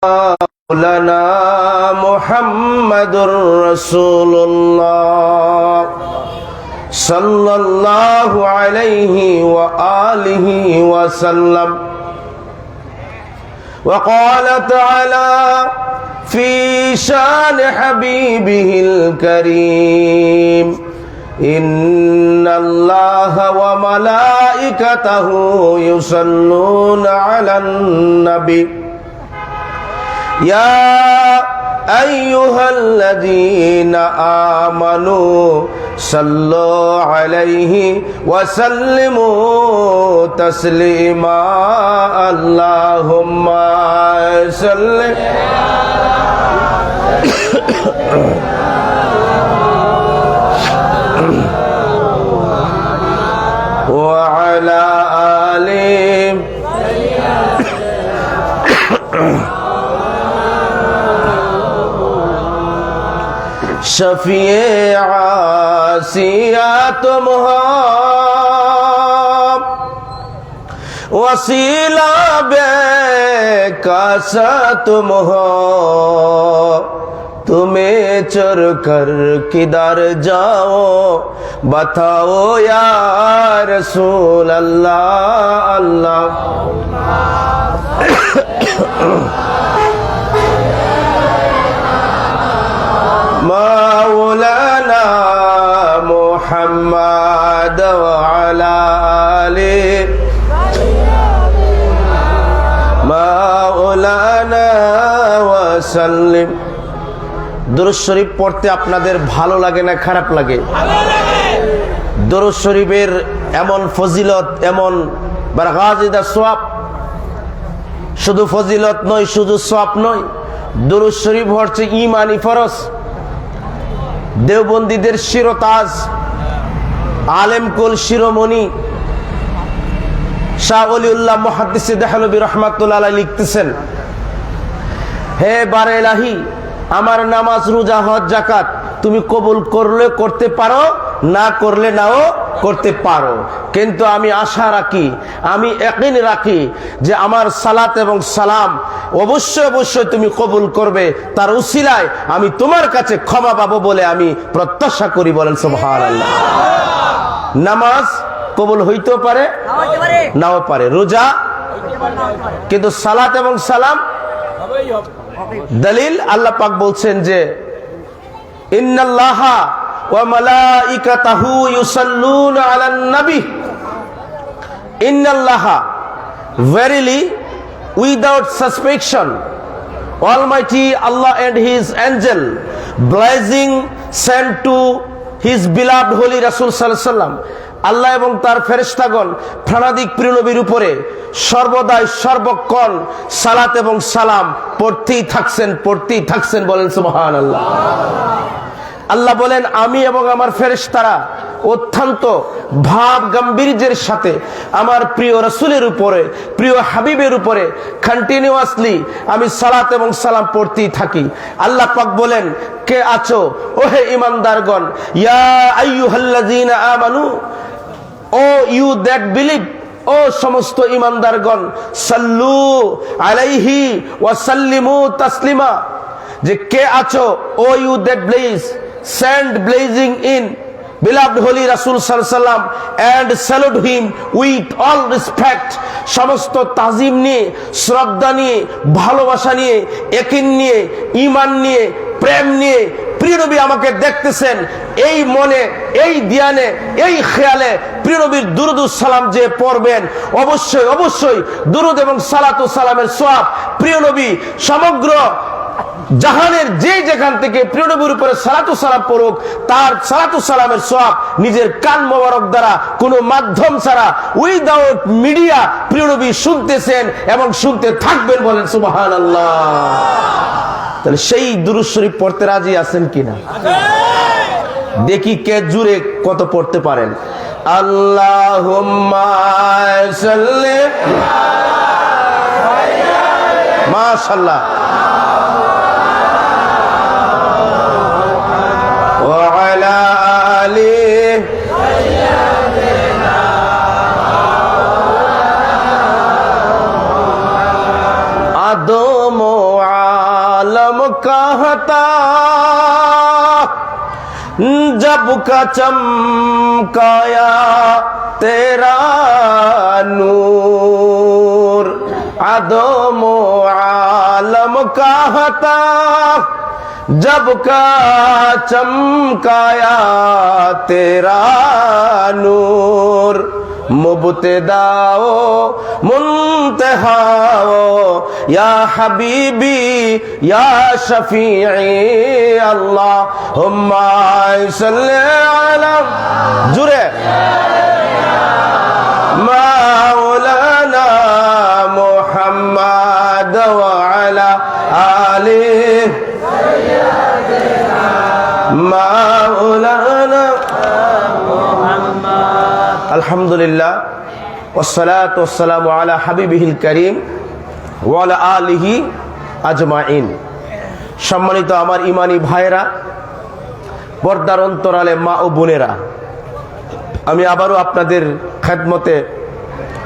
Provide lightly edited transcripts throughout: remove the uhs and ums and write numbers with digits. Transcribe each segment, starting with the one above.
مولانا محمد رسول الله صلى الله عليه وآله وسلم. وقال تعالى في شان حبيبه الكريم إن الله وملائكته يصلون على النبي يا أيها الذين آمنوا صلوا عليه وسلموا تسليما اللهم صل وعلى آله शफीए आसिया तुम हो वसीला बेकासा तुम हो तुम्हें चुर कर किधर जाओ बताओ या रसूल अल्लाह अल्लाह मौलाना मुहम्मद वाला आले मौलाना वसल्लिम। दुरूद शरीफ পড়তে আপনাদের ভালো লাগে না খারাপ লাগে? দুরূদ শরীফের এমন ফজিলত, এমন বারগাজিদা সওয়াব, শুধু ফজিলত নয়, শুধু সওয়াব নয়, দুরূদ শরীফ হচ্ছে ঈমানি ফরজ। দেওবন্দীদের শিরতাজ, আলেম কুল শিরোমণি শাহ ওলিউল্লাহ মুহাদ্দিস দেহলভী রাহমাতুল্লাহ আলাইহি লিখতেছেন, হে বারে ইলাহি, আমার নামাজ রোজা হজ যাকাত তুমি কবুল করলে করতে পারো, না করলে নাও করতে পারো, কিন্তু আমি আশা রাখি, আমি ইয়াকিন রাখি যে আমার সালাত এবং সালাম অবশ্যই অবশ্যই তুমি কবুল করবে, তার উসিলায় আমি তোমার কাছে ক্ষমা পাবো বলে আমি প্রত্যাশা করি। বলেন সুবহানাল্লাহ। নামাজ কবুল হইতেও পারে, নাও পারে, রোজা, কিন্তু সালাত এবং সালাম দলিল আল্লাহ পাক বলছেন যে ইন্নাল্লাহা ওয়া মালাইকাতাহু ইউসাল্লুনা আলান নবী, ইন্নাল্লাহা, verily without suspicion Almighty Allah and His angel blessing sent to His beloved holy Rasul sallallahu alaihi wasallam, আল্লাহ এবং তার ফেরেশতাগণ প্রাণাদিক প্রিয় নবীর উপরে সর্বদাই সর্বক্ষণ সালাত এবং সালাম পড়তেই থাকছেন। বলেন সুবহানাল্লাহ। আল্লাহ বলেন, আমি এবং আমার ফেরেশতারা অত্যন্ত ভাব গাম্ভীর্যের সাথে আমার প্রিয় রাসূলের উপরে, প্রিয় হাবিবের উপরে কন্টিনিউয়াসলি আমি সালাত এবং সালাম পড়তেই থাকি। আল্লাহ পাক বলেন, কে আছো ওহে ঈমানদারগণ, ইয়া আইয়ুহাল্লাযীনা আমানু, ও ইউ দ্যাট বিলিভ, ও সমস্ত ঈমানদারগণ, সাল্লু আলাইহি ওয়া সাল্লিমু তাসলিমা, যে কে আছো, O you that blaze, send blazing in beloved holy Rasul sallallahu alaihi wasallam and salute him with all respect, সমস্ত তাজিম নিয়ে, শ্রদ্ধা নিয়ে, ভালোবাসা নিয়ে, ইয়াকিন নিয়ে, ঈমান নিয়ে, প্রেম নিয়ে প্রিয় নবী আমাকে দেখতেছেন, এই মনে, এই ধ্যানে, এই খেয়ালে প্রিয় নবীর দুরূদ ও সালাম যে পড়বেন, অবশ্যই অবশ্যই দুরূদ এবং সালাত ও সালামের সওয়াব প্রিয় নবী সমগ্র জাহানের যে যেখান থেকে প্রিয় নবীর উপরে সালাতু সালাম পড়ুক, তার সালাতু সালামের সওয়াব নিজের কান মোবারক দ্বারা কোনো মাধ্যম ছাড়া উইদাউট মিডিয়া প্রিয় নবী শুনতেছেন এবং শুনতে থাকবেন। বলেন সুবহানাল্লাহ। তাহলে সেই দুরূদ শরীফ পড়তে রাজি আছেন কিনা? দেখি কে জুড়ে কত পড়তে পারেন। আল্লাহুম্মা সাল্লি, মাশাআল্লাহ, وعلى آله আদম कहता जब का चमकाया तेरा नूर आदमो आलम कहता जब का चमकाया तेरा नूर मुब्तदाओ मुंतहाओ या हबीबी या शफीई अल्लाहुम्मा सल्ली अला जुरे मौलाना मुहम्मद व अला आलिहि मौलाना আলহামদুলিল্লাহ ওয়াসসালাতু ওয়াসসালামু আলা হাবিবিহিল কারীম ওয়া আলা আলিহি আজমাইন। সম্মানিত আমার ইমানি ভাইরা, পর্দার অন্তরালে মা ও বোনেরা, আমি আবারও আপনাদের খেদমতে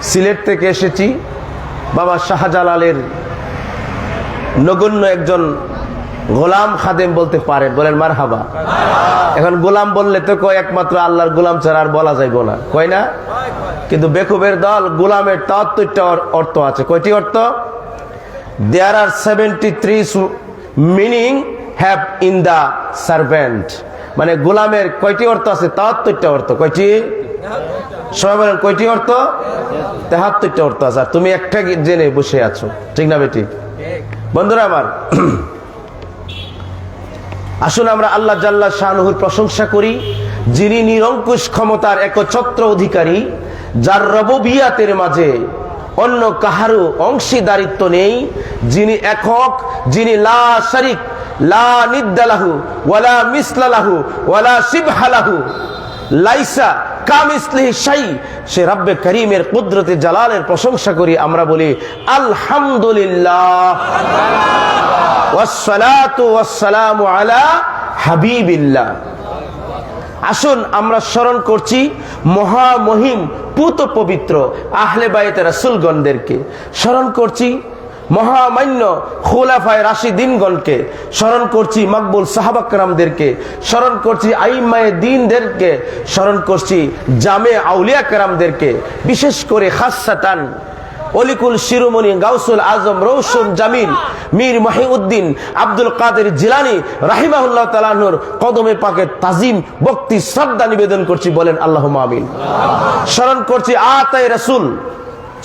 সিলেট থেকে এসেছি। বাবা শাহজালালের নগণ্য একজন গোলাম খাদেম বলতে পারেন, বলেন মারহাবা। এখন গোলাম বললে তো কয় একমাত্র আল্লাহর গোলাম ছাড়া আর বলা যাইব না, কয় না? কিন্তু বেকুবের দল গোলামের ৭৩টা অর্থ আছে। কয়টি অর্থ? There are 73 meaning have in the servant. মানে গোলামের কয়টি অর্থ আছে? ৭৩টা অর্থ। কয়টি? সবাই বলেন কয়টি অর্থ? ৭৩টা অর্থ আছে। আর তুমি একটা জেনে বসে আছো, ঠিক না বেটি? বন্ধুরা আমার, আসুন আমরা আল্লাহ জাল্লা শানুহুর প্রশংসা করি, যিনি নিরঙ্কুশ ক্ষমতার একচ্ছত্র অধিকারী, যার রববিয়াতের মাঝে অন্য কাহারও অংশীদারিত্ব নেই, যিনি একক, যিনি লা শারিক, লা নিদ্দালাহু ওয়ালা মিসলালাহু ওয়ালা শিবহালাহু লাইসা কামিসলিহি শাই। সে রব্বে করিমের কুদরতে জালালের প্রশংসা করি। আমরা বলি আলহামদুলিল্লাহ ওয়াসসালাতু ওয়াসসালামু আলা হাবিবিল্লাহ। আসুন আমরা স্মরণ করছি মহামহিম পুত পবিত্র আহলে বাইত রাসূলগণদেরকে, স্মরণ করছি মহামান্য খুলাফায়ে রাশিদিনগণকে, স্মরণ করছি মকবুল সাহাবা কেরামদেরকে, স্মরণ করছি আইম্মায়ে দ্বীনদেরকে, স্মরণ করছি জামে আউলিয়া কেরামদেরকে, বিশেষ করে খাসসাতান অলিকুল শিরোমণি গাউসুল আজম রৌশন জামিল মীর মহিউদ্দিন আব্দুল কাদের জিলানী রাহিমাহুল্লাহ তাআলার কদমে পাকে তাজিম ভক্তি শ্রদ্ধা নিবেদন করছি, বলেন আল্লাহুম্মা আমিন। স্মরণ করছি আতায়ে রাসূল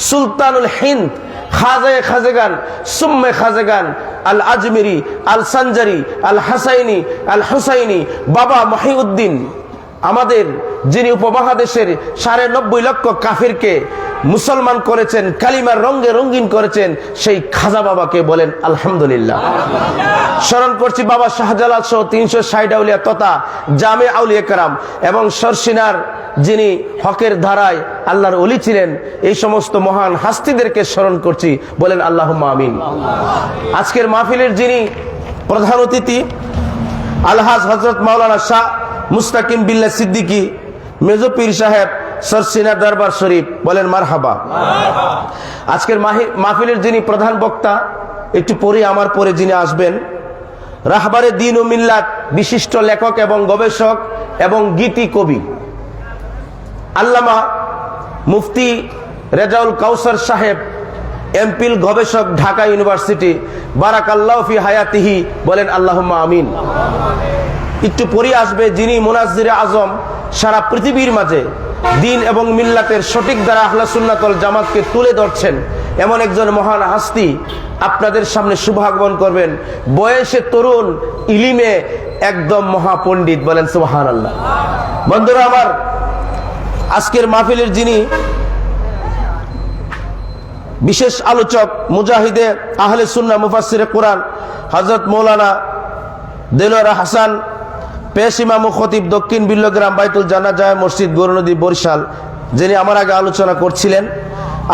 সুলতানুল হিন্দ খাজায়ে খাজেগান সুম্মে খাজেগান আল আজমিরি আল সানজারি আল হাসাইনি আল হুসাইনি বাবা মহিউদ্দিন, আমাদের যিনি উপমহাদেশের ৯.৫ লক্ষ কাফিরকে মুসলমান করেছেন, কালিমার রঙে রঙিন করেছেন, সেই খাজা বাবাকে বলেন আলহামদুলিল্লাহ। স্মরণ করছি বাবা শাহজালাল সহ ৩৬০ আউলিয়া তথা জামে আউলিয়া কেরাম এবং সরসিনার যিনি হকের ধারায় আল্লাহর ওলি ছিলেন, এই সমস্ত মহান হাস্তিদেরকে স্মরণ করছি, বলেন আল্লাহুম্মা আমিন। আজকের মাহফিলের যিনি প্রধান অতিথি আলহাজ হযরত মাওলানা শাহ মুস্তাকিম বিল্লাহ সিদ্দিকী মেজো পীর সাহেব সরসিনা দরবার শরীফ, বলেন মারহাবা। আজকের মাহফিলের যিনি প্রধান বক্তা, একটু পরে আমার পরে যিনি আসবেন, রাহবারে দ্বীন ও মিল্লাত বিশিষ্ট লেখক এবং গবেষক এবং গীতি কবি আল্লামা মুফতি রেজাউল কাউসার সাহেব, এমপিল গবেষক, ঢাকা ইউনিভার্সিটি, বারাকাল্লাহু ফি হায়াতিহি, বলেন আল্লাহুম্মা আমিন। একটু পরে আসবে যিনি মুনাজ্জিরে আজম, সারা পৃথিবীর মাঝে দ্বীন এবং মিল্লাতের সঠিক দ্বারা আহলে সুন্নাত ওয়াল জামাতকে তুলে ধরছেন, এমন একজন মহান হাস্তি আপনাদের সামনে শুভাগমন করবেন। বয়সে তরুণ, ইলিমে একদম মহাপণ্ডিত, বলেন সুবহানাল্লাহ। বন্ধুরা আমার, আজকের মাহফিলের যিনি বিশেষ আলোচক, মুজাহিদে আহলে সুন্নাহ মুফাসসিরে কোরআন হযরত মাওলানা দেলোয়ার হাসান পেশ ইমাম ও খতিব, দক্ষিণ বিল্লগ্রাম বাইতুল জান্নাহ জামে মসজিদ গৌরনদী বরিশাল, যিনি আমার আগে আলোচনা করছিলেন,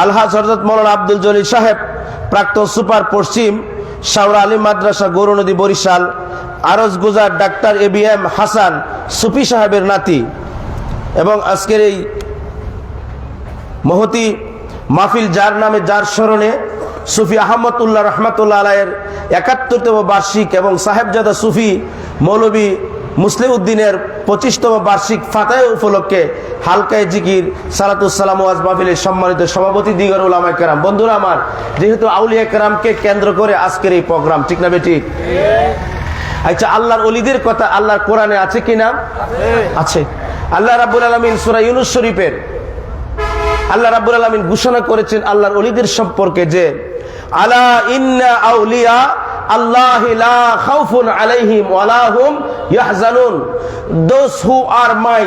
আলহাজ হযরত মাওলানা আব্দুল জলিল সাহেব, প্রাক্তন সুপার পশ্চিম শাওরা আলী মাদ্রাসা গৌরনদী বরিশাল, আরজ গুজার ডাক্তার ABM হাসান সুফি সাহেবের নাতি, এবং আজকের এই মহতি মাহফিল যার নামে যার স্মরণে সুফি আহমদুল্লাহ রহমাতুল্লাহ আলাইয়ের ৭১তম বার্ষিক এবং সাহেবজাদা সুফি মৌলভী মুসলিম উদ্দিনের 25তম বার্ষিক ফাতাহ উপলক্ষে হালকায়ে জিকির সালাতুস সালাম ওয়াজ মাহফিলের সম্মানিত সভাপতি দিগর উলামায়ে কেরাম, বন্ধুরা আমার, যেহেতু আউলিয়া কেরামকে কেন্দ্র করে আজকের এই প্রোগ্রাম, ঠিক না বেঠিক? আচ্ছা, আল্লাহর ওলিদের কথা আল্লাহর কোরআনে আছে কিনা? আছে। আল্লাহ রাব্বুল আলামিন সূরা ইউনূস শরীফের আল্লাহ রাব্বুল আলামিন ঘোষণা করেছেন আল্লাহর ওলিদের সম্পর্কে যে আলা ইন্না আউলিয়া আল্লাহি লা খাউফুন আলাইহিম ওয়া লা হুম ইয়াহজানুন, those who are my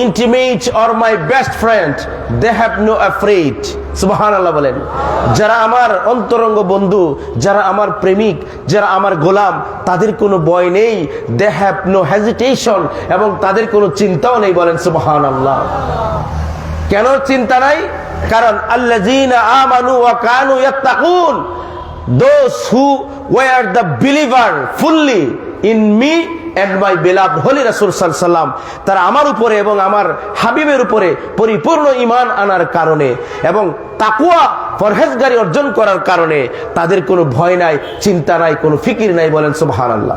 intimate or my best friend, they have no afraid. সুবহানাল্লাহ বলেন। যারা আমার অন্তরঙ্গ বন্ধু, যারা আমার প্রেমিক, যারা আমার গোলাম, তাদের কোনো ভয় নেই, they have no hesitation, এবং তাদের কোনো চিন্তাও নেই, বলেন সুবহানাল্লাহ। কেন চিন্তা নাই? কারণ আল্লাযীনা আমানু ওয়া Kanu ইয়াত্তাকুন, those who were the believer fully in me and my beloved holy rasul sallallahu alaihi wasallam, তারা আমার উপরে এবং আমার হাবিবের উপরে পরিপূর্ণ ঈমান আনার কারণে এবং তাকওয়া পরহেজগারি অর্জন করার কারণে তাদের কোনো ভয় নাই, চিন্তা নাই, কোনো ফিকির নাই, বলেন সুবহানাল্লাহ।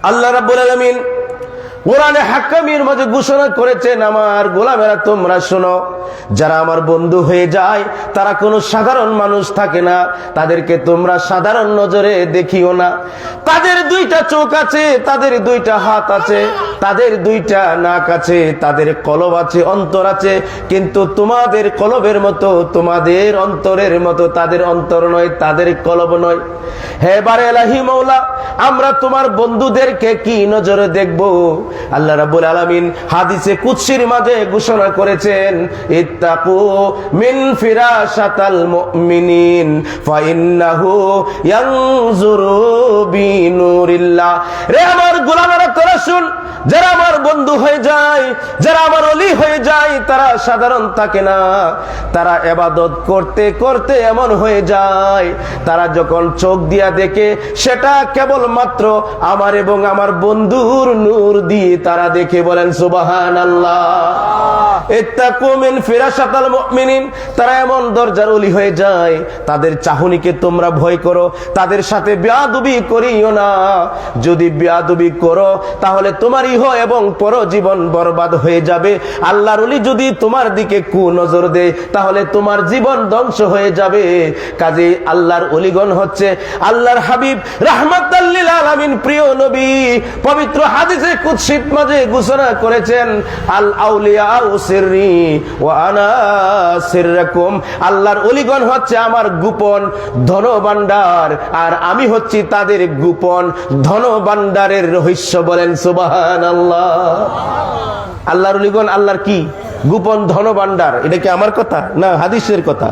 আল্লাহ রাব্বুল আলামিন কোরআনে হাকামির মাঝে ঘোষণা করেছেন, আমার গোলামেরা তোমরা শোনো, যারা আমার বন্ধু হয়ে যায় তারা কোনো সাধারণ মানুষ থাকে না, তাদেরকে তোমরা সাধারণ নজরে দেখিও না। তাদের দুইটা চোখ আছে, তাদের দুইটা হাত আছে, তাদের দুইটা নাক আছে, তাদের কলব আছে, অন্তর আছে, কিন্তু তোমাদের কলবের মতো, তোমাদের অন্তরের মতো তাদের অন্তর নয়, তাদের কলব নয়। হে বারে এলাহি মওলা, আমরা তোমার বন্ধুদেরকে কি নজরে দেখবো? আল্লাহ রাব্বুল আলামিন হাদিসে কুদসির মাঝে ঘোষণা করেছেন, ইত্তাকু মিন ফিরাশাতাল মুমিনিন ফাইন্নাহু ইয়ানজুরু বিনুরিল্লাহ। রে আমার গোলামেরা, তোরা শুন, যারা আমার বন্ধু হয়ে যায়, যারা আমার ওলি হয়ে যায়, তারা সাধারণ থাকে না, তারা ইবাদত করতে করতে এমন হয়ে যায়, তারা যখন চোখ দিয়া দেখে সেটা কেবলমাত্র আমার এবং আমার বন্ধুর নূর দিয়ে তারা দেখে, বলেন সুবহানাল্লাহ। ইত্তাকু মিন ফিরাশাতাল মুমিনিন, তারা এমন দরজার ওলি হয়ে যায়, তাদের চাহনিকে তোমরা ভয় করো, তাদের সাথে বেয়াদবি করিও না। যদি বেয়াদবি করো তাহলে তোমার ইহ এবং পর জীবন বরবাদ হয়ে যাবে। আল্লাহর ওলি যদি তোমার দিকে কুনজর দেয় তাহলে তোমার জীবন ধ্বংস হয়ে যাবে। কাজে আল্লাহর ওলিগণ হচ্ছে আল্লাহর হাবিব রাহমাতাল লিল আলামিন, প্রিয় নবী। পবিত্র হাদিসে কুদসি মাঝে ঘোষণা করেছেন, আল আউলিয়া সিররি ওয়া আনা সিররাকুম, আল্লাহর ওলিগণ হচ্ছে আমার গোপন ধনভাণ্ডার, আর আমি হচ্ছি তাদের গোপন ধনভাণ্ডারের রহস্য, বলেন সুবহানাল্লাহ। আল্লাহর ওলিগণ আল্লাহর কি গোপন ধনভাণ্ডার, এটা কি আমার কথা না হাদিসের কথা?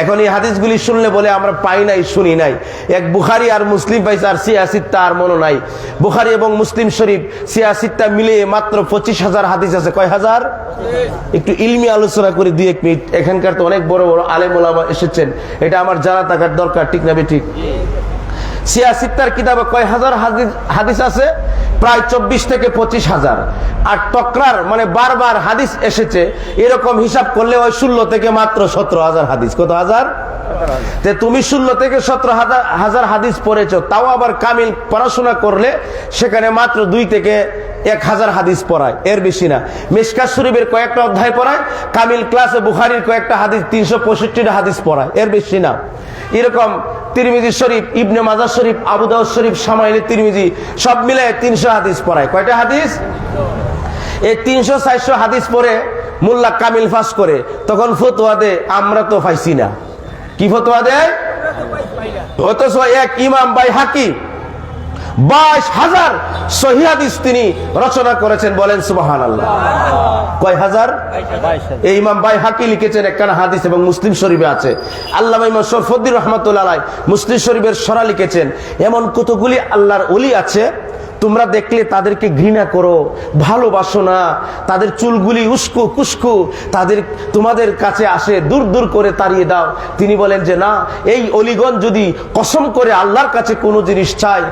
এখন এই হাদিসগুলি শুনলে বলে আমরা পাই নাই, শুনি নাই। এক বুখারী আর মুসলিম পাইছে, আর সিয়াসিত্তা আর মনে নাই। বুখারী এবং মুসলিম শরীফ সিয়াসিত্তা মিলে মাত্র 25,000 হাদিস আছে। কয় হাজার? একটু ইলমি আলোচনা করে 2-1 মিনিট। এখানকার তো অনেক বড় বড় আলেম ওলামা এসেছেন, এটা আমার জানা থাকার দরকার, ঠিক না ঠিক? সিয়াসিত্তার কিতাবে কয় হাজার হাদিস আছে? প্রায় 24 থেকে 25,000। আর তকরার মানে বারবার হাদিস এসেছে, এরকম হিসাব করলে ওই 16 থেকে মাত্র 17,000 হাদিস। কত হাজার? তুমি 16 থেকে 17,000 হাদিস পড়েছো, তাও আবার কামিল পড়াশোনা করলে সেখানে মাত্র 2 থেকে 1,000 হাদিস পড়ায়, এর বেশি না। মিশকাত শরীফের কয়েকটা অধ্যায় পড়ায়, কামিল ক্লাসে বুখারীর কয়েকটা হাদিস 365টা হাদিস পড়ায়, এর বেশি না। এরকম তিরমিজি শরীফ, ইবনে মাজাহ শরীফ, আবু দাউদ শরীফ, শামাইলে তিরমিজি সব মিলে 300 হাদিস পড়ায়। কয়টা হাদিস? এই 300-400 হাদিস পড়ে মোল্লা কামিল পাস করে, তখন ফতোয়া দেয় আমরা তো পাইছি না। কি ফতোয়া দেয়? অথচ এক ইমাম বাইহাকি 22,000 সহিহ হাদিস তিনি রচনা করেছেন, বলেন সুবহানাল্লাহ। কয় হাজার? এই ইমাম বাইহাকি লিখেছেন একখানা হাদিস, এবং মুসলিম শরীফে আছে। আল্লামা ইমাম শরফুদ্দীন রাহমাতুল্লাহ আলাইহি মুসলিম শরীফের সরা লিখেছেন, এমন কতগুলি আল্লাহর ওলি আছে তোমরা দেখলে তাদেরকে ঘৃণা করো, ভালোবাসো না, তাদের চুলগুলি উস্কো কুস্কো, তাদের তোমাদের কাছে আসে, দূর দূর করে তাড়িয়ে দাও। তিনি বলেন যে না, এই অলিগণ যদি কসম করে আল্লাহর কাছে কোনো জিনিস চায়,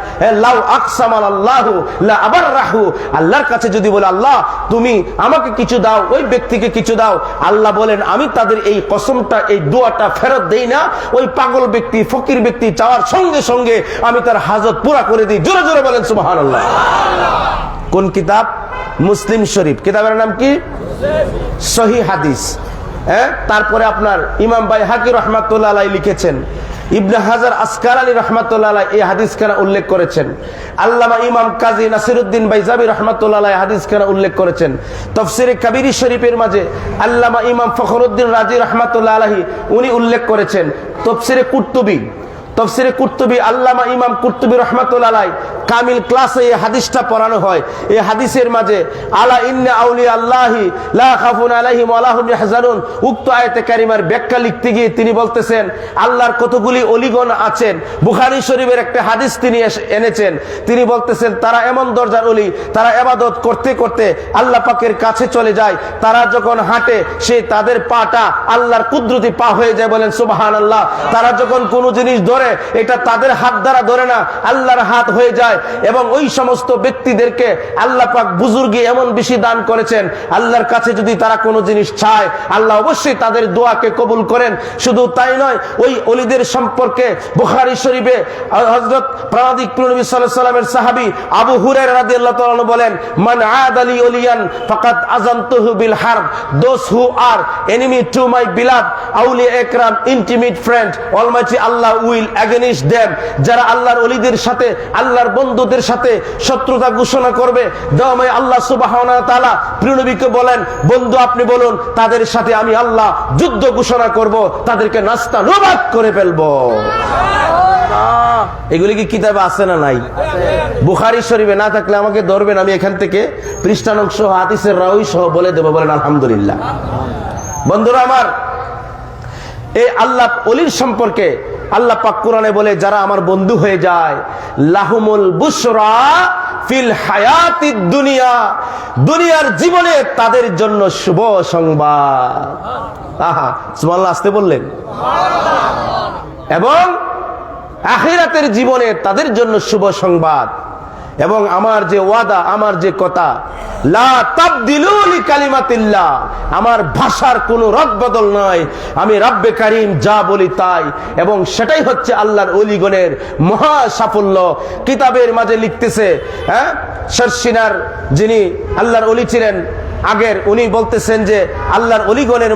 লাউ আকসামাল আল্লাহু লা আবাররাহু, আল্লাহর কাছে যদি বলে আল্লাহ তুমি আমাকে কিছু দাও, ওই ব্যক্তিকে কিছু দাও। আল্লাহ বলেন আমি তাদের এই কসমটা, এই দোয়াটা ফেরত দেই না। ওই পাগল ব্যক্তি, ফকির ব্যক্তি চাওয়ার সঙ্গে সঙ্গে আমি তার হাজত পুরা করে দিই। জোরে জোরে বলেন সুবহানাল্লাহ। কোন কিতাব? মুসলিম শরীফ। কিতাবের নাম কি? সহিহ হাদিস। তারপরে আপনার ইমাম বাইহাকি রহমাতুল্লাহ আলাইহি লিখেছেন, ইবনে হাজার আসকালানী রাহমাতুল্লাহ আলাইহি এই হাদিসখানা উল্লেখ করেছেন, আল্লামা ইমাম কাজী নাসিরউদ্দিন বাইজাবি রাহমাতুল্লাহ আলাইহি হাদিসখানা উল্লেখ করেছেন। তাফসীরে কাবীর শরীফের মাঝে আল্লামা ইমাম ফখরুদ্দিন রাজি রাহমাতুল্লাহ আলাইহি উনি উল্লেখ করেছেন। তাফসীরে কুরতুবী আল্লামা ইমাম কুরতুবী রাহমাতুল্লাহ আলাইহি কামিল ক্লাসে এই হাদিসটা পড়ানো হয়। এই হাদিসের মাঝে আলা ইন্না আউলিয়া আল্লাহি লা খাফুন আলাইহিম ওয়া লা হুম ইয়াহজানুন, উক্ত আয়াতে কারিমার ব্যাখ্যা লিখতে গিয়ে তিনি বলতেছেন আল্লাহর কতগুলি ওলিগণ আছেন। বুখারী শরীফের একটা হাদিস তিনি এনেছেন। তিনি বলতেছেন তারা এমন দরজার ওলি, তারা ইবাদত করতে করতে আল্লাহ পাকের কাছে চলে যায়। তারা যখন হাঁটে সে তাদের পাটা আল্লাহর কুদরতি পা হয়ে যায়। বলেন সুবহানাল্লাহ। তারা যখন কোনো জিনিস ধরে এটা তাদের হাত দ্বারা ধরে না, আল্লাহর হাত হয়ে যায়। এবং ওই সমস্ত ব্যক্তিদেরকে আল্লাহ পাক বুজুর্গি এমন বেশি দান করেছেন, আল্লাহর কাছে যদি তারা কোনো জিনিস চায় আল্লাহ অবশ্যই তাদের দোয়াকে কবুল করেন। শুধু তাই নয়, ওই ওলিদের সম্পর্কে বুখারী শরীফে হযরত প্রাণাদিক নবী সাল্লাল্লাহু আলাইহি ওয়াসাল্লামের সাহাবী আবু হুরায়রা রাদিয়াল্লাহু তাআলা আনহু বলেন, মান আদালি ওলিয়ান ফাকাদ আযানতুহু বিল হারব, those who are enemy to my beloved আউলিয়া একরাম intimate friend almighty Allah will against them. যারা আল্লাহর ওলিদের সাথে, আল্লাহর বন্ধুদের সাথে শত্রুতা ঘোষণা করবে, দয়াময় আল্লাহ সুবহানাহু ওয়া তাআলা প্রিয় নবীকে বলেন, বন্ধু আপনি বলুন তাদের সাথে আমি আল্লাহ যুদ্ধ ঘোষণা করব, তাদেরকে নাস্তানাবুদ করে ফেলবো। এগুলি কি কিতাবে আছে না নাই? বুখারী শরীফে না থাকলে আমাকে ধরবেন, আমি এখান থেকে পৃষ্ঠা নং সহ হাদিসের রাওয়ী সহ বলে দেব। বলেন আলহামদুলিল্লাহ। বন্ধুরা আমার, এই আল্লাহ ওলির সম্পর্কে আল্লাহ পাক কোরআনে বলে যারা আমার বন্ধু হয়ে যায় লাহুমুল বুশরা ফিল হায়াতিদ দুনিয়া, দুনিয়ার জীবনে তাদের জন্য শুভ সংবাদ। আহা সুবহানাল্লাহ, আসতে বললেন। এবং আখিরাতের জীবনে তাদের জন্য শুভ সংবাদ। এবং আমার যে ওয়াদা, আমার যে কথা, লা তাবদিলু লিকালিমাতিল্লাহ, আমার ভাষার কোনো রদবদল নয়। আমি রব্বে কারীম যা বলি তাই, এবং সেটাই হচ্ছে আল্লাহর ওলিগণের মহা সাফল্য। কিতাবের মাঝে লিখতেছে শর্ষিনার যিনি আল্লাহর ওলি ছিলেন আগের, উনি বলতেছেন যে আল্লাহর ওলিগণের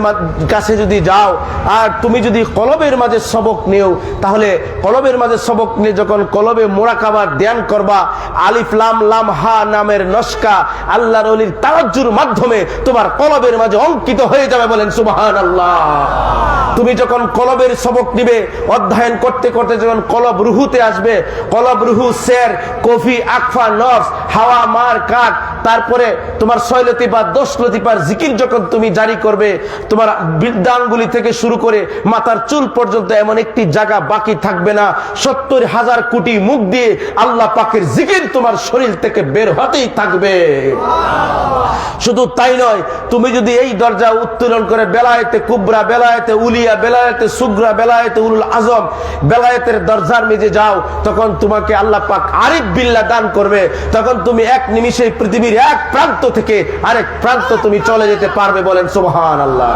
কাছে যদি যাও আর তুমি যদি কলবের মাঝে সবক নিও, তাহলে কলবের মাঝে সবক নিয়ে যখন কলবে মুরাকাবার ধ্যান করবা, আলিফ লাম লাম হা নামের নস্কা আল্লাহর ওলির তাওয়াজ্জুর মাধ্যমে তোমার কলবের মাঝে অঙ্কিত হয়ে যাবে। বলেন সুবহানাল্লাহ। তুমি যখন কলবের সবক নিবে, অধ্যয়ন করতে করতে যখন কলব রুহুতে আসবে, কলব রুহু শের কফি আকফা নফস হাওয়া মার কাট, তারপরে তোমার 6 লতিফা 10 লতিফার জিকির যখন তুমি জারি করবে, তোমার বৃদ্ধাঙ্গুলি থেকে শুরু করে মাথার চুল পর্যন্ত এমন একটি জায়গা বাকি থাকবে না। 70,000 কোটি মুখ দিয়ে আল্লাহ পাকের জিকির তোমার শরীর থেকে বের হতেই থাকবে। শুধু তাই নয়, তুমি যদি এই দরজা উত্তোলন করে বেলায়েতে কুবরা, বেলায়েতে উলিয়া, বেলায়েতে সুগরা, বেলায়েতে উলুল আজম, বেলায়েতের দরজার মেঝে যাও, তখন তোমাকে আল্লাহ পাক আরিফ বিল্লাহ দান করবে। তখন তুমি এক নিমিষে পৃথিবীর এক প্রান্ত থেকে আরেক প্রান্ত তুমি চলে যেতে পারবে। বলেন সুবহানাল্লাহ।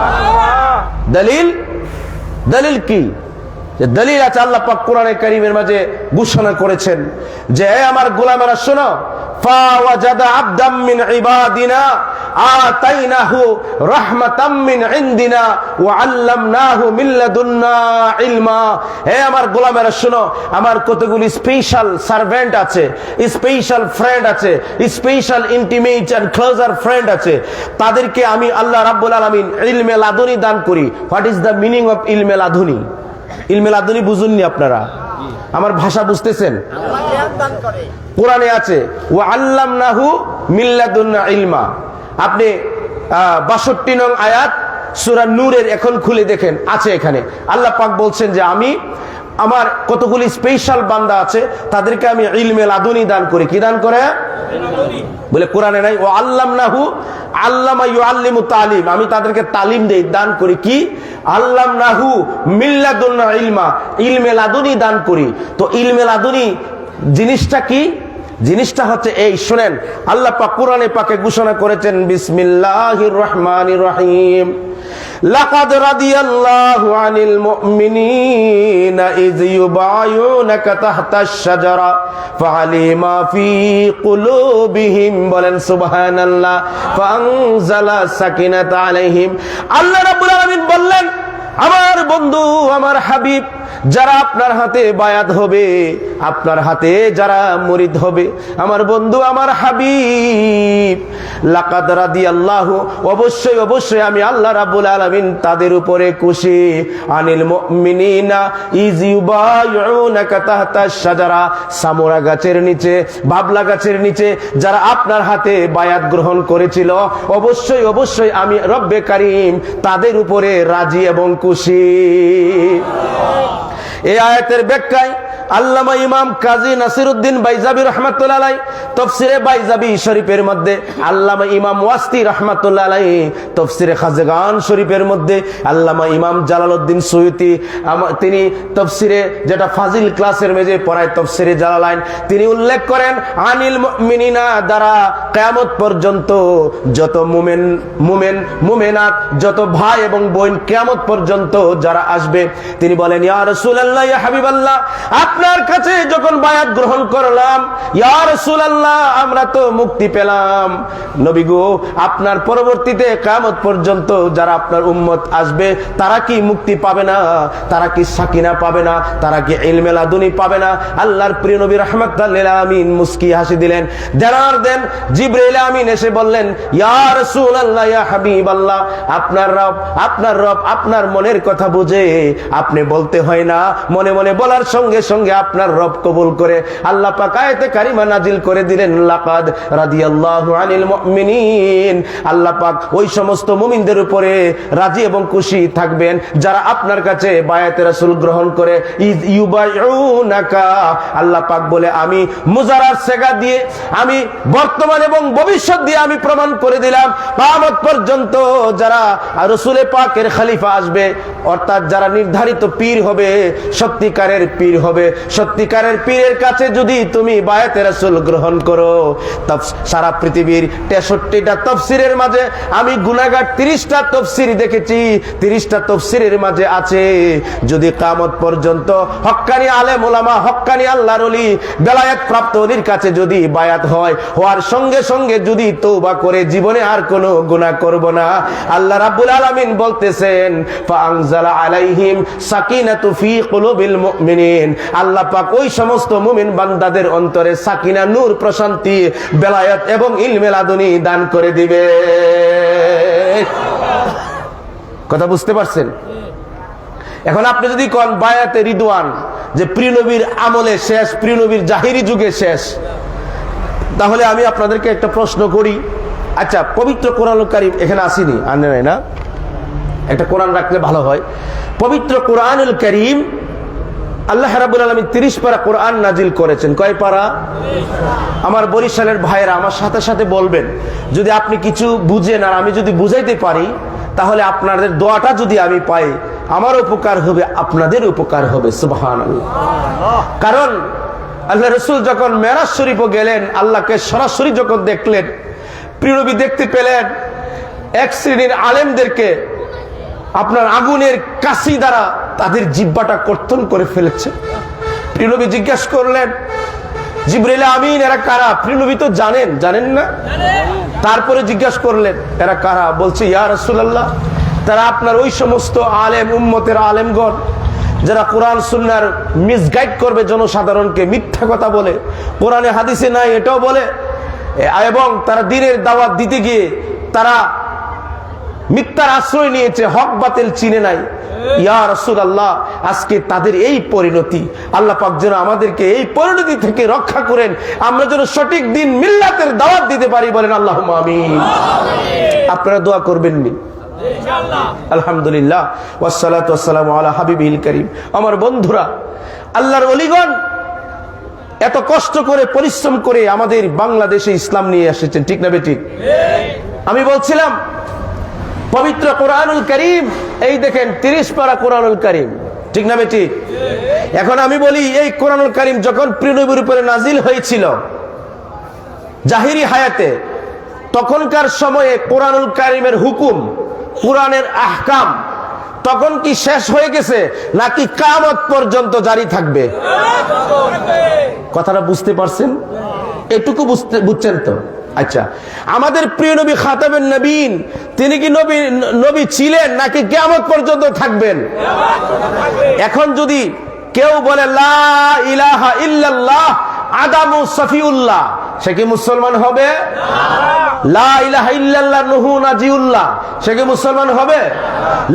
দলিল, দলিল কি? দলিল আছে, আল্লাহ পাক কোরআনে কারীমের মাঝে ঘোষণা করেছেন যে আমার গোলামেরা শোনো, ফাওয়াজাদা আবদাম মিন ইবাদিনা আতাইনাহু রাহমাতাম মিন ইনদিনা ওয়া আল্লামনাহু মিন লাদুন্না ইলমা। হে আমার গোলামেরা শোনো, আমার কতগুলি স্পেশাল সার্ভেন্ট আছে, স্পেশাল ফ্রেন্ড আছে, special intimate and closer friend আছে। তাদেরকে আমি আল্লাহ রাব্বুল আলামিন ইলমে লাদুনি দান করি। What is the meaning of ইলমে লাদুনি? ইলমে লাদুনি বুঝুননি আপনারা? আমার ভাষা বুঝতেছেন? কোরআনে আছে ওয়া আল্লামনাহু মিন লাদুন্না ইলমা। আপনি 62 নং আয়াত সূরা নূরের এখন খুলে দেখেন, আছে এখানে। আল্লাহ পাক বলছেন যে আমি আমার কতগুলি স্পেশাল বান্দা আছে, তাদেরকে আমি ইলমে লাদুনি দান করি। কি দান করে? বলে কোরআনে নাই ও আল্লামনাহু, আল্লামা ইউআল্লিমু তালিম, আমি তাদেরকে তালিম দেই, দান করি। কি? আল্লামনাহু মিন লাদুন্না ইলমা, ইলমে লাদুনি দান করি। তো ইলমে লাদুনি জিনিসটা কি? জিনিসটা হচ্ছে এই, শুনেন, আল্লাহ পাক কোরআনে পাকে ঘোষণা করেছেন বিসমিল্লাহির রহমানির রহিম, লাকাদ রাদিয়াল্লাহু আনিল মুমিনিনা ইয ইউবায়ুনাকা তাহতাশ শাজারা ফাআলিমা ফি কুলুবিহিম, বলেন সুবহানাল্লাহ, ফাআনজালা সাকিনাতা আলাইহিম। আল্লাহ রাব্বুল আলামিন বললেন, আমার বন্ধু, আমার হাবিব, যারা আপনার হাতে বায়াত হবে, আপনার হাতে যারা মুরিদ হবে, আমার বন্ধু, আমার হাবিব, লাকাদ রাদিয়াল্লাহু, অবশ্যই অবশ্যই আমি আল্লাহ রাব্বুল আলামিন তাদের উপরে খুশি, আনিল মুমিনিনা ইয ইউবায়ুনাকা তাহতাশ শাজারা, সামরা গাছের নিচে, বাবলা গাছের নিচে যারা আপনার হাতে বায়াত গ্রহণ করেছিল, অবশ্যই অবশ্যই আমি রব্বে কারীম তাদের উপরে রাজি এবং খুশি। এই আয়াতের ব্যাখ্যায় আল্লামা ইমাম কাজী নাসিরউদ্দিন বাইজাবি রাহমাতুল্লাহ আলাইহি তাফসীরে বাইজাবি শরীফের মধ্যে, আল্লামা ইমাম ওয়াসতি রাহমাতুল্লাহ আলাইহি তাফসীরে খাজগান শরীফের মধ্যে, আল্লামা ইমাম জালালউদ্দিন সুয়ুতি তিনি তাফসীরে, যেটা ফাজিল ক্লাসের মেজে পড়ায়, তাফসীরে জালালাইন, তিনি উল্লেখ করেন আনিল মুমিনিনা দ্বারা কিয়ামত পর্যন্ত যত মুমিনাত, যত ভাই এবং বোন কিয়ামত পর্যন্ত যারা আসবে, তিনি বলেন, ইয়া রাসূলুল্লাহ, ইয়া হাবিবাল্লাহ, আপনার কাছে যখন বায়াত গ্রহণ করলাম, ইয়া রাসূলুল্লাহ, আমরা তো মুক্তি পেলাম। নবী গো, আপনার পরবর্তীতে কিয়ামত পর্যন্ত যারা আপনার উম্মত আসবে, তারা কি মুক্তি পাবে না? তারা কি সাকিনা পাবে না? তারা কি ইলমে লাদুনি পাবে না? আল্লাহর প্রিয় নবী রাহমাতাল লিল আলামিন মুস্কি হাসি দিলেন। জানার দেন জিবরাইল আমিন এসে বললেন, ইয়া রাসূলুল্লাহ, ইয়া হাবিবাল্লাহ, আপনার রব আপনার মনের কথা বুঝে, আপনি বলতে হয় না, মনে মনে বলার সঙ্গে সঙ্গে আপনার রব কবুল করে আল্লাহ পাক আয়াতে কারিমা নাজিল করে দিলেন, লাকাদ রাদিয়াল্লাহু আনিল মুমিনিন, আল্লাহ পাক ওই সমস্ত মুমিনদের উপরে রাজি এবং খুশি থাকবেন যারা আপনার কাছে বায়াতে রাসূল গ্রহণ করে, ইয ইউবায়ুনাকা, আল্লাহ পাক বলে, আমি মুজারার সেগা দিয়ে, আমি বর্তমান এবং ভবিষ্যৎ দিয়ে আমি প্রমাণ করে দিলাম, কিয়ামত পর্যন্ত যারা রাসূলে পাকের খলিফা আসবে, অর্থাৎ যারা নির্ধারিত পীর হবে, সত্যিকারের পীর হবে, সত্যিকারের পীরের কাছে যদি তুমি বায়াতে রাসূল গ্রহণ করো, সারা পৃথিবীর 63টা তাফসীরের মাঝে আমি গুনাহগার 30টা তাফসীর দেখেছি, 30টা তাফসীরের মাঝে আছে, যদি কিয়ামত পর্যন্ত হক্কানি আলেম ওলামা, হক্কানি আল্লাহর ওলি, বেলায়েত প্রাপ্ত ওলির কাছে যদি বায়াত হয়, হওয়ার সঙ্গে সঙ্গে যদি তওবা করে জীবনে আর কোনো গুনাহ করব না, আল্লাহ রাব্বুল আলামিন বলতেছেন, ফাআনজালা আলাইহিম সাকিনাতু ফি কুলুবিল মুমিনিন, আল্লাহ পাক ওই সমস্ত মুমিন বান্দাদের অন্তরে সাকিনা, নূর, প্রশান্তি, বেলায়েত এবং ইলমে লাদুনি দান করে দিবে। কথা বুঝতে পারছেন? এখন আপনি যদি কোন বায়াতে রিদওয়ান, যে প্রিয় নবীর আমলে শেষ, প্রিয় নবীর জাহিরি যুগে শেষ, তাহলে আমি আপনাদেরকে একটা প্রশ্ন করি, আচ্ছা, পবিত্র কোরআনুল কারীম এখানে আসেনি, আনে নাই না, একটা কোরআন রাখলে ভালো হয়। পবিত্র কোরআনুল কারীম আল্লাহ রাব্বুল আলামিন 30 পারা কোরআন নাজিল করেছেন। কয় পারা? আমার বরিশালের ভাইয়েরা আমার সাথে সাথে বলবেন, যদি আপনি কিছু বুঝেন আর আমি যদি বুঝাইতে পারি, তাহলে আপনাদের দোয়াটা যদি আমি পাই, আমার উপকার হবে, আপনাদের উপকার হবে। সুবহানাল্লাহ। কারণ আল্লাহ রাসূল যখন মেরাজ শরীফে গেলেন, আল্লাহকে সরাসরি যখন দেখলেন, প্রিয় নবী দেখতে পেলেন এক শ্রেণীর আলেমদেরকে আপনার আগুনের কাশি দ্বারা তাদের জিহ্বাটা কর্তন করে ফেলেছে। প্রিয় নবী জিজ্ঞাসা করলেন, জিবরাইল আমিন, এরা কারা? প্রিয় নবী তো জানেন না? তারপরে জিজ্ঞাসা করলেন, এরা কারা? বলছে, ইয়া রাসূলুল্লাহ, তারা আপনার ওই সমস্ত আলেম, উম্মতের আলেমগণ, যারা কোরআন সুন্নাহর মিসগাইড করবে জনসাধারণকে, মিথ্যা কথা বলে, কোরআনে হাদিসে নাই এটাও বলে, এবং তারা দ্বীনের দাওয়াত দিতে গিয়ে তারা মিথ্যার আশ্রয় নিয়েছে, হক বাতিল চিনে নাই। ইয়া রাসূলুল্লাহ, আজকে তাদের এই পরিণতি, আল্লাহ পাক যেন আমাদেরকে এই পরিণতি থেকে রক্ষা করেন, আমরা যেন সঠিক দিন মিল্লাতের দাওয়াত দিতে পারি। বলেন আল্লাহুম্মা আমিন। আপনারা দোয়া করবেন নি? ইনশাআল্লাহ। আলহামদুলিল্লাহ, ওয়াসসালাতু ওয়াসসালামু আলা হাবিবিল কারীম। আমার বন্ধুরা, আল্লাহর ওলিগণ এত কষ্ট করে, পরিশ্রম করে আমাদের বাংলাদেশে ইসলাম নিয়ে এসেছেন, ঠিক না বেঠিক? আমি বলছিলাম পবিত্র কোরআনুল কারীম, এই দেখেন 30 পারা কোরআনুল কারীম, ঠিক না বেঠিক? এখন আমি বলি, এই কোরআনুল কারীম যখন প্রিয় নবীর উপরে নাজিল হয়েছিল, জাহিরি হায়াতে তখনকার সময়ে কোরআনুল কারীমের হুকুম, কোরআনের আহকাম তখন কি শেষ হয়ে গেছে নাকি কিয়ামত পর্যন্ত জারি থাকবে? কথাটা বুঝতে পারছেন? এটুকু বুঝছেন তো? আচ্ছা, আমাদের প্রিয় নবী খাতামুন নবীন, তিনি কি নবী ছিলেন নাকি কিয়ামত পর্যন্ত থাকবেন? এখন যদি কেউ বলে লা ইলাহা ইল্লাল্লাহ আদামু সফিউল্লাহ, সে কি মুসলমান হবে? লা ইলাহা ইল্লাল্লাহ নূহু নাজিউল্লাহ, সে কি মুসলমান হবে?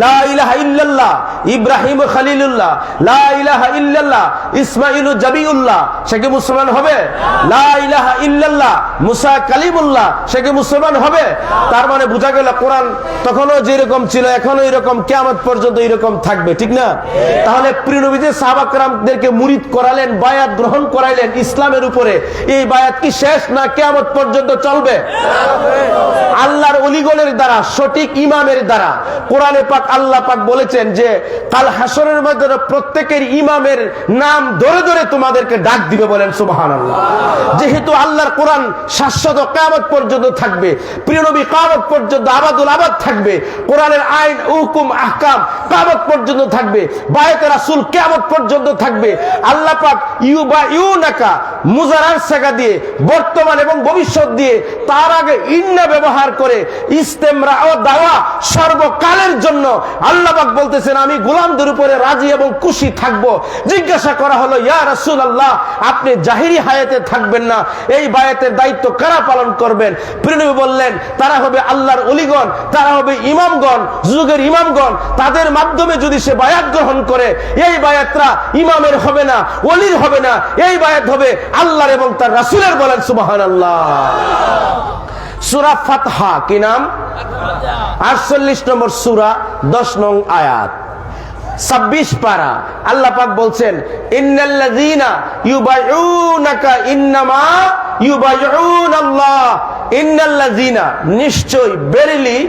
লা ইলাহা ইল্লাল্লাহ ইব্রাহিম খলিলুল্লাহ, লা ইলাহা ইল্লাল্লাহ ইসমাঈল জাবিউল্লাহ, সে কি মুসলমান হবে? লা ইলাহা ইল্লাল্লাহ মুসা কালিমুল্লাহ, সে কি মুসলমান হবে? তার মানে বোঝা গেল কোরআন তখনও যেরকম ছিল এখনো এরকম, কিয়ামত পর্যন্ত এরকম থাকবে, ঠিক না? তাহলে প্রিয় নবী যে সাহাবা کرامদেরকে মুরিদ করালেন, বায়াত গ্রহণ করাইলেন ইসলামের উপরে, এই বায়াত কি শেষ না কিয়ামত পর্যন্ত চলবে? আল্লাহর ওলিগণের দ্বারা, সঠিক ইমামের দ্বারা কোরআনে পাক আল্লাহ পাক বলেছেন যে কাল হাসরের মধ্যে প্রত্যেকের ইমামের নাম ধরে ধরে তোমাদেরকে ডাক দিবে, বলেন সুবহানাল্লাহ। যেহেতু আল্লাহর কোরআন শাশ্বত কিয়ামত পর্যন্ত থাকবে, প্রিয় নবী কিয়ামত পর্যন্ত আবাদুল আবাদ থাকবে, কোরআনের আইন হুকুম আহকাম কিয়ামত পর্যন্ত থাকবে, বায়াতে রাসূল কিয়ামত পর্যন্ত থাকবে। আল্লাহ পাক ইউবাইউনাকা মুজারার সাগা দিয়ে বর্তমান এবং ভবিষ্যৎ দিয়ে তার আগে ইন্না ব্যবহার করে ইস্তেমরা ও দাওয়া সর্বকালের জন্য আল্লাহ পাক বলতেছেন আমি গোলামদের উপরে রাজি এবং খুশি থাকব। জিজ্ঞাসা করা হলো ইয়া রাসূলুল্লাহ, আপনি জাহিরি হায়াতে থাকবেন না, এই বায়াতের দায়িত্ব কারা পালন করবেন? প্রিয় নবী বললেন তারা হবে আল্লাহর ওলিগণ, তারা হবে ইমামগণ, যুগের ইমামগণ, তাদের মাধ্যমে যদি সে বায়াত গ্রহণ করে এই বায়াতরা ইমামের হবে না, ওলির হবে না, এই বায়াত হবে আল্লাহর এবং তার রাসূলের, বলেন সুবহানাল্লাহ। সূরা ফাতহা কি নাম? 48 নম্বর সূরা 10 নং আয়াত 26 পারা। আল্লাহ পাক বলছেন ইন্নাল্লাযীনা ইউবাইউনাকা ইন্নামা ইউবাইউনাল্লাহ, ইন্নাল্লাযীনা নিশ্চয়, verily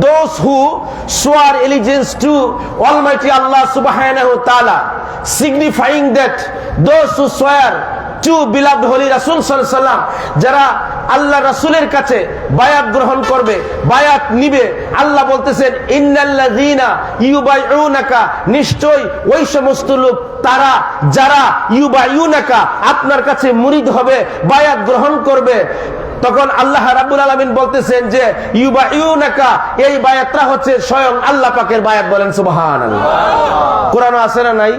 those who swear allegiance to Almighty Allah subhanahu wa ta'ala, signifying that those who swear to beloved holy Rasul sallallahu alaihi wasallam, যারা আল্লাহ রাসূলের কাছে বায়াত গ্রহণ করবে, বায়াত নিবে, আল্লাহ বলতেছেন ইন্নাল্লাযীনা ইউবাইউনাকা, নিশ্চয় ওই সমস্ত লোক তারা যারা ইউবাইউনাকা আপনার কাছে মুরিদ হবে, বায়াত গ্রহণ করবে। তখন আল্লাহ রাব্বুল আলামিন বলতেছেন যে ইউবাইউনাকা, এই বায়াতটা হচ্ছে স্বয়ং আল্লাহ পাকের বায়াত, বলেন সুবহানাল্লাহ। কোরআনে আছে না নাই?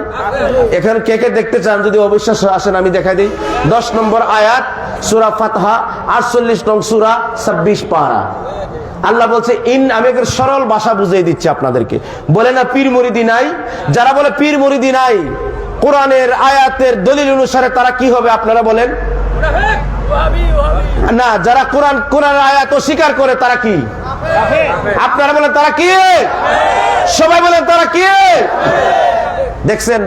এখানে কে কে দেখতে চান? যদি অবিশ্বাস আসেন আমি দেখাই দিই। 10 নম্বর আয়াত সূরা ফাতহা 48 নং সূরা 26 পারা। আল্লাহ বলছে আমি একটা সরল ভাষা বুঝিয়ে দিচ্ছি আপনাদেরকে। বলে না পীর মুরিদি নাই? যারা বলে পীর মুরিদি নাই, কোরআনের আয়াতের দলিল অনুসারে তারা কি হবে আপনারা বলেন? না, যারা কোরআনের আয়াত অস্বীকার করে তারা কি? আপনারা বলেন তারা কি? সবাই বলেন তারা কি? দেখছেন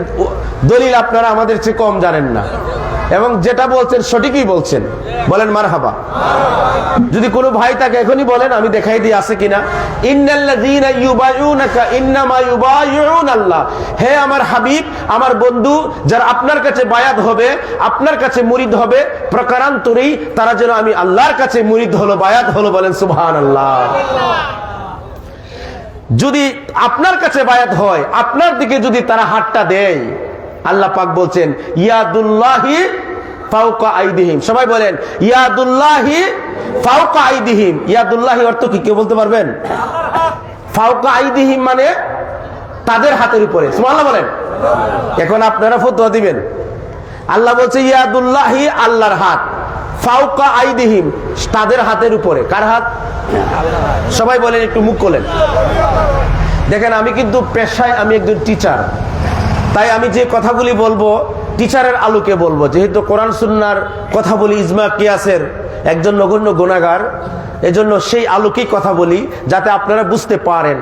দলিল আপনারা আমাদের চেয়ে কম জানেন না, এবং যেটা বলছেন সঠিকই বলছেন, বলেন মারহাবা। যদি কোনো ভাই থাকে এখনই বলেন, আমি দেখাই দিই আছে কিনা। ইন্নাল্লাযীনা ইউবাইউনাকা ইন্নামা ইউবাইউনাল্লাহ, হে আমার হাবিব, আমার বন্ধু, যারা আপনার কাছে বায়াত হবে, আপনার কাছে মুরিদ হবে, প্রকারান্তরেই তারা যেন আমি আল্লাহর কাছে মুরিদ হলো, বায়াত হলো, বলেন সুবহানাল্লাহ। যদি আপনার কাছে বায়াত হয়, আপনার দিকে যদি তারা হাতটা দেয়, আল্লাহ পাক বলছেন ইয়াদুল্লাহি ফাওকা আইদিহিম। সবাই বলেন ইয়াদুল্লাহি ফাওকা আইদিহিম। ইয়াদুল্লাহি অর্থ কি কেউ বলতে পারবেন? ফাওকা আইদিহিম মানে তাদের হাতের উপরে, সুবহানাল্লাহ বলেন। এখন আপনারা ফতোয়া দিবেন। আল্লাহ বলছে ইয়াদুল্লাহি, আল্লাহর হাত, ফাওকা আইদিহিম তাদের হাতের উপরে। কার হাত? সবাই বলেন, একটু মুখ খোলেন। দেখেন আমি কিন্তু পেশায় আমি একজন টিচার, তাই আমি যে কথাগুলি বলবো টিচারের আলোকে বলবো, যেহেতু কোরআন সুন্নাহর কথা বলি, ইজমা কিয়াসের একজন নগণ্য গুনাহগার, এজন্য সেই আলোকেই কথা বলি যাতে আপনারা বুঝতে পারেন।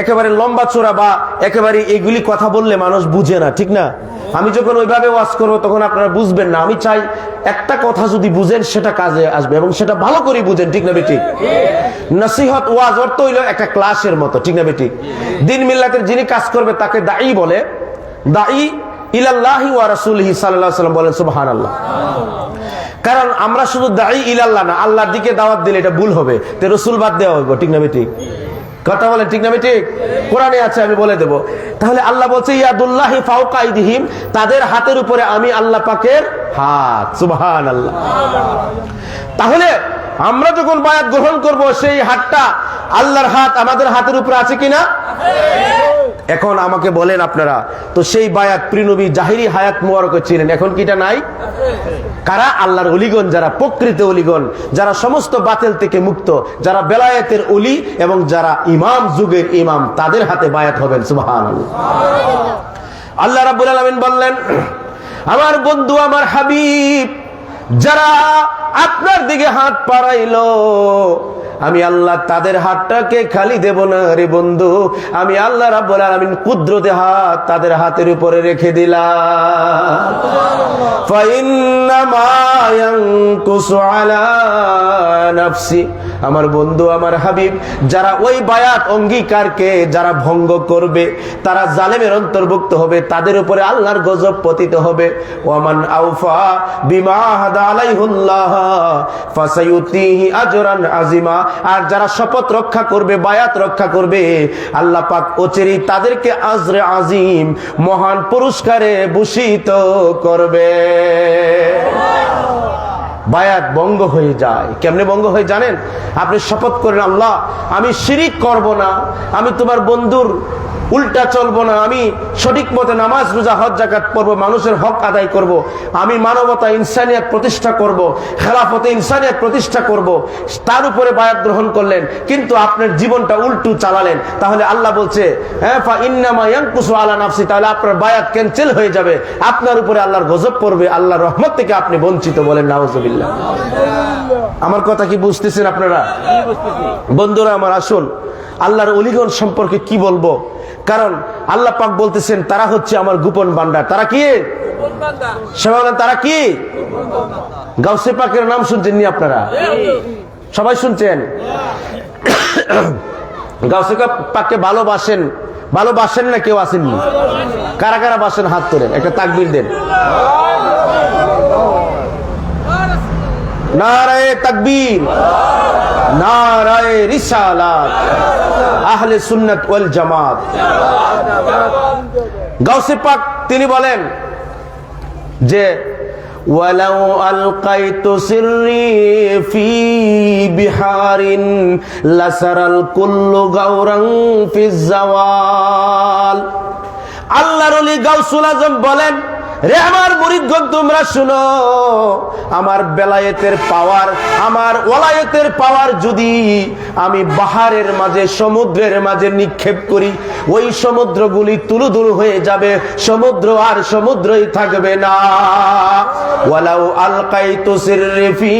একেবারে লম্বা চোরা বা একেবারে এগুলি কথা বললে মানুষ বুঝে না, ঠিক না? আমি যখন ওইভাবে ওয়াজ করবো তখন আপনারা বুঝবেন না। আমি চাই একটা কথা যদি বুঝেন সেটা কাজে আসবে এবং সেটা ভালো করে বুঝেন, ঠিক না বেঠিক? নসিহত ওয়াজ অর্থ হইল একটা ক্লাসের মতো, ঠিক না বেঠিক? দ্বীন মিল্লাতের যিনি কাজ করবে তাকে দাঈ বলে, দাঈ ইলাল্লাহি ওয়া রাসূলিহি সাল্লাল্লাহু আলাইহি ওয়াসাল্লাম, বলেন সুবহানাল্লাহ। কারণ আমরা শুধু দাঈ ইলাল্লাহ না, আল্লাহর দিকে দাওয়াত দিলে এটা ভুল হবে, তে রাসূল বাদ দেওয়া হবে, ঠিক না ঠিক? কথা বলেন ঠিক না ঠিক? কোরআনে আছে, আমি বলে দেব। তাহলে আল্লাহ বলছে ইয়াদুল্লাহি ফাওকা আইদিহিম, তাদের হাতের উপরে আমি আল্লাহ পাকের হাত। সুবহানাল্লাহ। তাহলে আমরা যখন বায়াত গ্রহণ করব, সেই হাতটা আল্লাহর হাত আমাদের হাতের উপরে আছে কিনা? এখন আমাকে বলেন আপনারা, তো সেই বায়াত প্রিনবী জাহিরি হায়াত মুবারক ছিলেন, এখন কিটা নাই? কারা? আল্লাহর ওলিগণ, যারা প্রকৃত ওলিগণ, যারা সমস্ত বাতিল থেকে মুক্ত, যারা বেলায়েতের ওলি এবং যারা ইমাম যুগের ইমাম, তাদের হাতে বায়াত হবেন। সুবহানাল্লাহ। আল্লাহ রাব্বুল আলামিন বললেন, আমার বন্ধু, আমার হাবিব যারা আপনার দিকে হাত বাড়াইলো, আমি আল্লাহ তাদের হাতটাকে খালি দেব না রে বন্ধু, আমি আল্লাহ রাব্বুল আলামিন কুদরতে হাত তাদের হাতের উপরে রেখে দিলাম। ফাইন্নামা ইয়ানকুসু আলা নাফসি, আমার বন্ধু, আমার হাবিব যারা ওই বায়াত অঙ্গীকারকে যারা ভঙ্গ করবে, তারা জালেমের অন্তর্ভুক্ত হবে, তাদের উপরে আল্লাহর গজব পতিত হবে। ওয়ামান আউফা বিমা আহাদা আলাইহুল্লাহ ফাসায়ুতিহি আজরান আযীমা, আর যারা শপথ রক্ষা করবে, বায়াত রক্ষা করবে, আল্লাহ পাক অচিরেই তাদেরকে আজরে আজিম, মহান পুরস্কারে ভূষিত করবে। বায়াত ভঙ্গ হয়ে যায়। কেমনে ভঙ্গ হয়ে জানেন? আপনি শপথ করেন, আল্লাহ আমি শিরিক করব না, আমি তোমার বন্ধুর উল্টা চলবো না, আমি সঠিক মতে নামাজ রোজা হজ যাকাত পড়বো, মানুষের হক আদায় করব, আমি মানবতা ইনসানিয়াত প্রতিষ্ঠা করব, খেলাফতে ইনসানিয়াত প্রতিষ্ঠা করব, তার উপরে বায়াত গ্রহণ করলেন, কিন্তু আপনার জীবনটা উল্টো চালালেন, তাহলে আল্লাহ বলছে হ্যাঁ ফা ইন্নামা ইয়ানকুসু আলা নাফসি, তাহলে আপনার বায়াত ক্যান্সেল হয়ে যাবে, আপনার উপরে আল্লাহর গজব পড়বে, আল্লাহর রহমত থেকে আপনি বঞ্চিত। বলেন নাউজুবিল্লাহ। আমার কথা কি বুঝতেছেন আপনারা? বন্ধুরা আমার, আসুন আল্লাহর ওলিগণ সম্পর্কে কি বলবো, কারণ আল্লাহ পাক বলতেছেন তারা হচ্ছে আমার গোপন ভান্ডার। তারা কি? তারা কি? গাউসে পাকের নাম শুনছেন নি আপনারা? সবাই শুনছেন? গাউসে পাককে ভালোবাসেন? ভালোবাসেন না কেউ আসেননি? কারা কারা বাসেন হাত তোলেন, একটা তাকবীর দেন। নারায়ে তাকবীর, নারায়ে রিসালাত, আহলে সুন্নাত ওয়াল জামাত। গাউসে পাক তিনি বলেন যে ওয়ালাউ আলকাইতু সিররি ফি বিহারিন লাসারাল কুল্লু গাওরান ফিজ জাওয়াল। আল্লাহর ওলি গাউসুল আজম বলেন, রে আমার মুরিদগণ তোমরা শুনো, আমার বেলায়েতের পাওয়ার, আমার ওলায়েতের পাওয়ার যদি আমি বাহারের মাঝে, সমুদ্রের মাঝে নিক্ষেপ করি, ওই সমুদ্রগুলি তুলুদুলু হয়ে যাবে, সমুদ্র আর সমুদ্রই থাকবে না। ওয়ালাউ আলকাইতু সিররি ফি